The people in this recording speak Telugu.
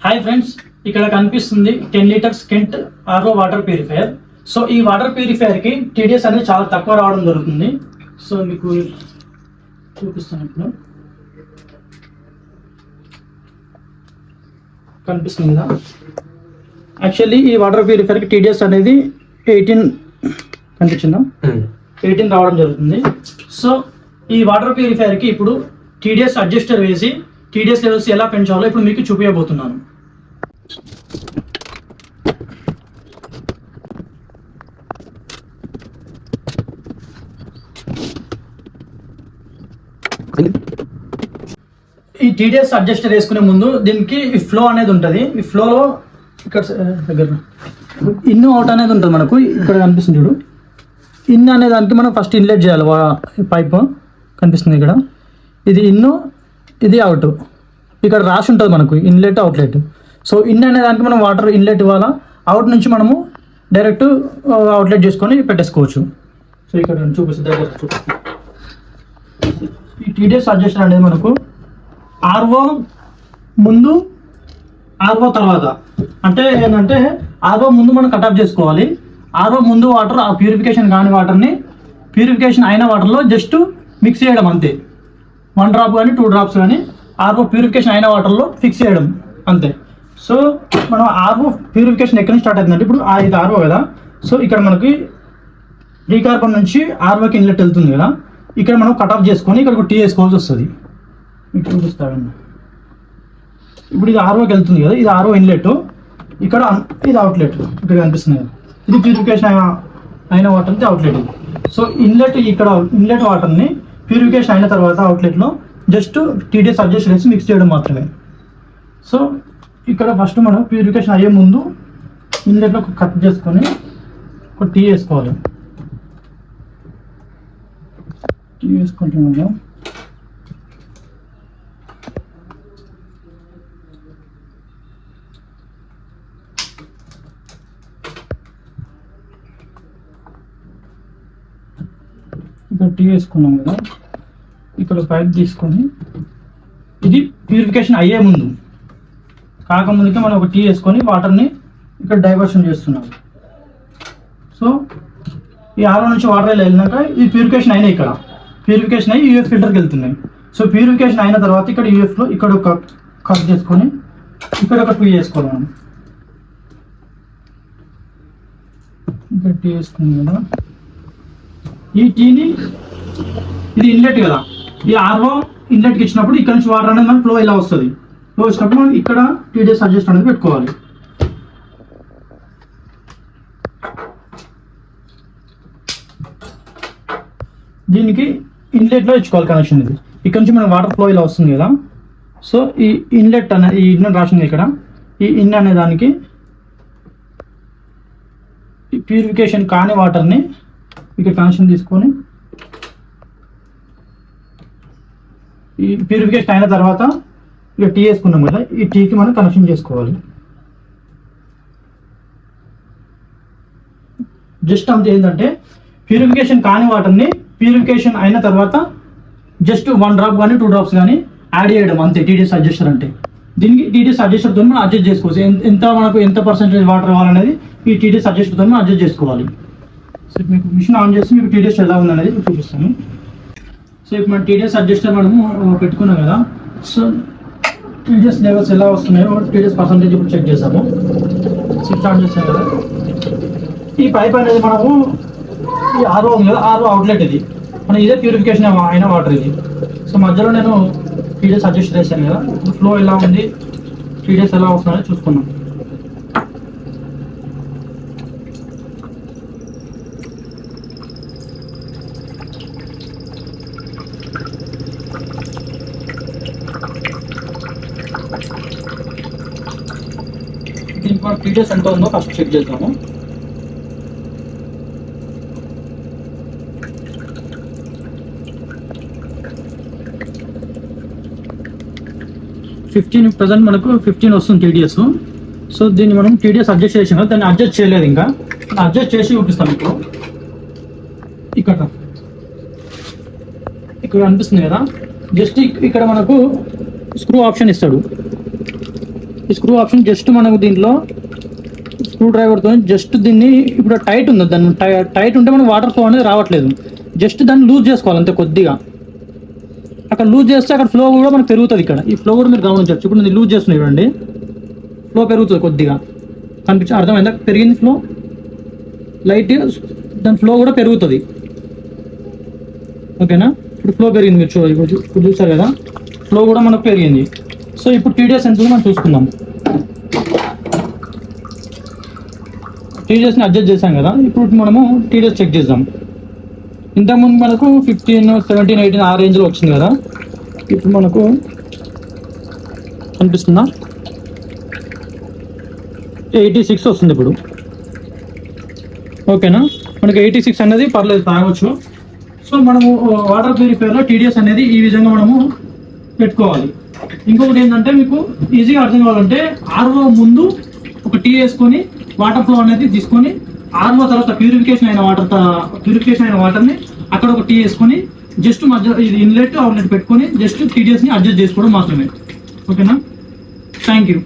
హాయ్ ఫ్రెండ్స్, ఇక్కడ కనిపిస్తుంది 10 litres Kent RO water purifier. So ఈ వాటర్ ప్యూరిఫైయర్ కి టీడీఎస్ అనేది చాలా తక్కువ రావడం జరుగుతుంది. సో మీకు చూపిస్తాను. ఇప్పుడు కనిపిస్తుంది కదా. యాక్చువల్లీ ఈ వాటర్ ప్యూరిఫైయర్ కి టీడీఎస్ అనేది 18 కనిపించిందా, 18 రావడం జరుగుతుంది. సో ఈ వాటర్ ప్యూరిఫైయర్ కి ఇప్పుడు టీడీఎస్ అడ్జస్టర్ వేసి టీడీఎస్ లెవెల్స్ ఎలా పెంచాలో ఇప్పుడు మీకు చూపించబోతున్నాను. ఈ టీడీఎస్ అడ్జస్టర్ వేసుకునే ముందు దీనికి ఈ ఫ్లో అనేది ఉంటుంది. ఈ ఫ్లోలో ఇక్కడ దగ్గర ఇన్ అవుట్ అనేది ఉంటుంది. మనకు ఇక్కడ కనిపిస్తుంది చూడు, ఇన్ అనే దానికి మనం ఫస్ట్ ఇన్లెట్ చేయాలి. పైప్ కనిపిస్తుంది ఇక్కడ, ఇది ఇన్, ఇది అవుట్. ఇక్కడ రాసి ఉంటుంది మనకు ఇన్లెట్ అవుట్లెట్. సో ఇన్ అనే దానికి మనం వాటర్ ఇన్లెట్ ఇవ్వాలా, అవుట్ నుంచి మనము డైరెక్ట్ అవుట్లెట్ చేసుకొని పెట్టేసుకోవచ్చు. సో ఇక్కడ చూపిస్తుంది, దగ్గర చూపిస్తుంది. ఈ టీడీఎస్ అడ్జస్టర్ అనేది మనకు ఆర్ఓ ముందు ఆర్ఓ తర్వాత, అంటే ఏంటంటే ఆర్ఓ ముందు మనం కట్ ఆఫ్ చేసుకోవాలి. ఆర్ఓ ముందు వాటర్, ఆ ప్యూరిఫికేషన్ కాని వాటర్ని ప్యూరిఫికేషన్ అయిన వాటర్లో జస్ట్ మిక్స్ చేయడం అంతే. 1 డ్రాప్ కానీ 2 డ్రాప్స్ కానీ ఆర్ఓ ప్యూరిఫికేషన్ అయిన వాటర్లో ఫిక్స్ చేయడం అంతే. సో మనం ఆర్ఓ ప్యూరిఫికేషన్ ఎక్కడి నుంచి స్టార్ట్ అవుతుందంటే, ఇప్పుడు ఇది ఆర్ఓ కదా. సో ఇక్కడ మనకి డీకార్బన్ నుంచి ఆర్ఓకి ఇన్లెట్ వెళ్తుంది కదా. ఇక్కడ మనం కట్ ఆఫ్ చేసుకొని ఇక్కడ టీ వేసుకోవాల్సి వస్తుంది. మీకు చూపిస్తాను. ఇప్పుడు ఇది ఆర్ఓకి వెళ్తుంది కదా, ఇది ఆర్ఓ ఇన్లెట్, ఇక్కడ ఇది అవుట్లెట్ ఇక్కడ కనిపిస్తుంది కదా. ఇది ప్యూరిఫికేషన్ అయిన వాటర్ అవుట్లెట్. సో ఇన్లెట్, ఇక్కడ ఇన్లెట్ వాటర్ని ప్యూరిఫికేషన్ అయిన తర్వాత అవుట్లెట్లో జస్ట్ టీడీఎస్ అడ్జస్ట్ చేసి మిక్స్ చేయడం మాత్రమే. సో ఇక్కడ ఫస్ట్ మనం ప్యూరిఫికేషన్ అయ్యే ముందు ఇన్లెట్లో కట్ చేసుకొని ఒక టీ వేసుకోవాలి. టీ వేసుకుంటున్నాము. ఇక్కడ టీ వేసుకున్నాం కదా, ఇక్కడ పైప్ తీసుకొని, ఇది ప్యూరిఫికేషన్ అయ్యే ముందు, కాకముందుకే మనం ఒక టీ వేసుకొని వాటర్ని ఇక్కడ డైవర్షన్ చేస్తున్నాం. సో ఈ ఆర్ఓ నుంచి వాటర్ వెళ్ళినాక ఇది ప్యూరిఫికేషన్ అయినాయి, ఇక్కడ ప్యూరిఫికేషన్ అయ్యి యూఎఫ్ ఫిల్టర్కి వెళ్తున్నాయి. సో ప్యూరిఫికేషన్ అయిన తర్వాత ఇక్కడ యూఎఫ్లో ఇక్కడ ఒక కట్ చేసుకొని ఇక్కడ ఒక టీ వేసుకోవాలి. మనం ఇక్కడ టీ వేసుకున్నాం కదా. ఈ టీని, ఇది ఇన్లెట్ కదా, ఈ ఆర్ఓ ఇన్లెట్కి ఇచ్చినప్పుడు ఇక్కడ నుంచి వాటర్ అనేది మనకు ఫ్లో ఇలా వస్తుంది. ఫ్లో వచ్చినప్పుడు మనం ఇక్కడ టీడీఎస్ అడ్జస్ట్ అనేది పెట్టుకోవాలి. దీనికి ఇన్లెట్లో ఇచ్చుకోవాలి కనెక్షన్. ఇది ఇక్కడ నుంచి మనకు వాటర్ ఫ్లో ఇలా వస్తుంది కదా. సో ఈ ఇన్లెట్ అనే, ఈ ఇన్ రాసింది ఇక్కడ, ఈ ఇన్ అనే దానికి ప్యూరిఫికేషన్ కాని వాటర్ని ఇక్కడ కనెక్షన్ తీసుకొని, ఈ ప్యూరిఫికేషన్ అయిన తర్వాత ఇక టీ వేసుకున్నాం కదా, ఈ టీకి మనం కనెక్షన్ చేసుకోవాలి. జస్ట్ అంతే. ఏంటంటే ప్యూరిఫికేషన్ కాని వాటర్ని ప్యూరిఫికేషన్ అయిన తర్వాత జస్ట్ 1 డ్రాప్ కానీ 2 డ్రాప్స్ కానీ యాడ్ చేయడం అంతే టీడీఎస్ అడ్జస్టర్ అంటే. దీనికి టీడీఎస్ అడ్జస్టర్తో మనం అడ్జస్ట్ చేసుకోవచ్చు. మనకు ఎంత పర్సెంటేజ్ వాటర్ ఇవ్వాలనేది ఈ టీడీఎస్ అడ్జస్టర్తో మనం అడ్జస్ట్ చేసుకోవాలి. సో మీకు మిషన్ ఆన్ చేసి మీకు టీడీఎస్ ఎలా ఉందనేది చూపిస్తాను. సో ఇప్పుడు మన టీడీఎస్ అడ్జస్టర్ మనము పెట్టుకున్నాం కదా. సో టీడీఎస్ లెవెల్స్ ఎలా వస్తున్నాయో, టీడీఎస్ పర్సెంటేజ్ ఇప్పుడు చెక్ చేస్తాము. స్విచ్ ఆన్ చేస్తాం కదా. ఈ పైప్ అనేది మనము, ఈ ఆర్ఓ ఉంది కదా, ఆర్ఓ అవుట్లెట్ ఇది మనం, ఇదే ప్యూరిఫికేషన్ అయిన వాటర్ ఇది. సో మధ్యలో నేను టీడీఎస్ అడ్జస్ట్ చేశాను కదా, ఫ్లో ఎలా ఉంది, టీడీఎస్ ఎలా వస్తుందో చూసుకున్నాం. దీనికి మనం టీడీఎస్ ఎంత ఉందో ఫస్ట్ చెక్ చేద్దాము. ప్రజెంట్ మనకు 15 వస్తుంది టీడీఎస్. సో దీన్ని మనం టీడీఎస్ అడ్జస్ట్ చేసాం కదా, దాన్ని అడ్జస్ట్ చేయలేదు ఇంకా. అడ్జస్ట్ చేసి చూపిస్తాం మీకు. ఇక్కడ అనిపిస్తుంది కదా, జస్ట్ ఇక్కడ మనకు స్క్రూ ఆప్షన్ ఇస్తాడు. ఈ స్క్రూ ఆప్షన్ జస్ట్ మనకు దీంట్లో స్క్రూ డ్రైవర్తో జస్ట్ దీన్ని ఇప్పుడు టైట్ ఉంది, దాన్ని టైట్ ఉంటే మనకు వాటర్ ఫ్లో అనేది రావట్లేదు. జస్ట్ దాన్ని లూజ్ చేసుకోవాలి అంతే కొద్దిగా. అక్కడ లూజ్ చేస్తే అక్కడ ఫ్లో కూడా మనకు పెరుగుతుంది. ఇక్కడ ఈ ఫ్లో కూడా మీరు గమనించవచ్చు. ఇప్పుడు నేను లూజ్ చేస్తున్నాను చూడండి, ఫ్లో పెరుగుతుంది కొద్దిగా. అర్థమైందా? పెరిగింది ఫ్లో లైట్, దాని ఫ్లో కూడా పెరుగుతుంది. ఓకేనా? ఇప్పుడు ఫ్లో పెరిగింది, మీరు ఇప్పుడు చూసారు కదా, ఫ్లో కూడా మనకు పెరిగింది. సో ఇప్పుడు టీడీఎస్ ఎంత మనం చూసుకుందాం. టీడీఎస్ని అడ్జస్ట్ చేసాం కదా, ఇప్పుడు మనము టీడీఎస్ చెక్ చేద్దాం. ఇంతకుముందు మనకు 15, 17, 18 ఆ రేంజ్లో వచ్చింది కదా, ఇప్పుడు మనకు కనిపిస్తుందా 86 వస్తుంది ఇప్పుడు. ఓకేనా? మనకి 86 అనేది పర్లేదు, తాగొచ్చు. సో మనము వాటర్ ప్యూరిఫైయర్లో టీడీఎస్ అనేది ఈ విధంగా మనము పెట్టుకోవాలి. ఇంకొకటి ఏంటంటే మీకు ఈజీగా అర్థం కావాలంటే ఆర్ఓ ముందు ఒక టీ వేసుకొని వాటర్ ఫ్లో అనేది తీసుకొని ఆర్ఓ తర్వాత ప్యూరిఫికేషన్ అయిన వాటర్ని అక్కడ ఒక టీ వేసుకొని జస్ట్ మధ్య ఇది ఇన్లెట్ అవుట్లెట్ పెట్టుకొని జస్ట్ టీడీఎస్ని అడ్జస్ట్ చేసుకోవడం మాత్రమే. ఓకేనా? Thank you.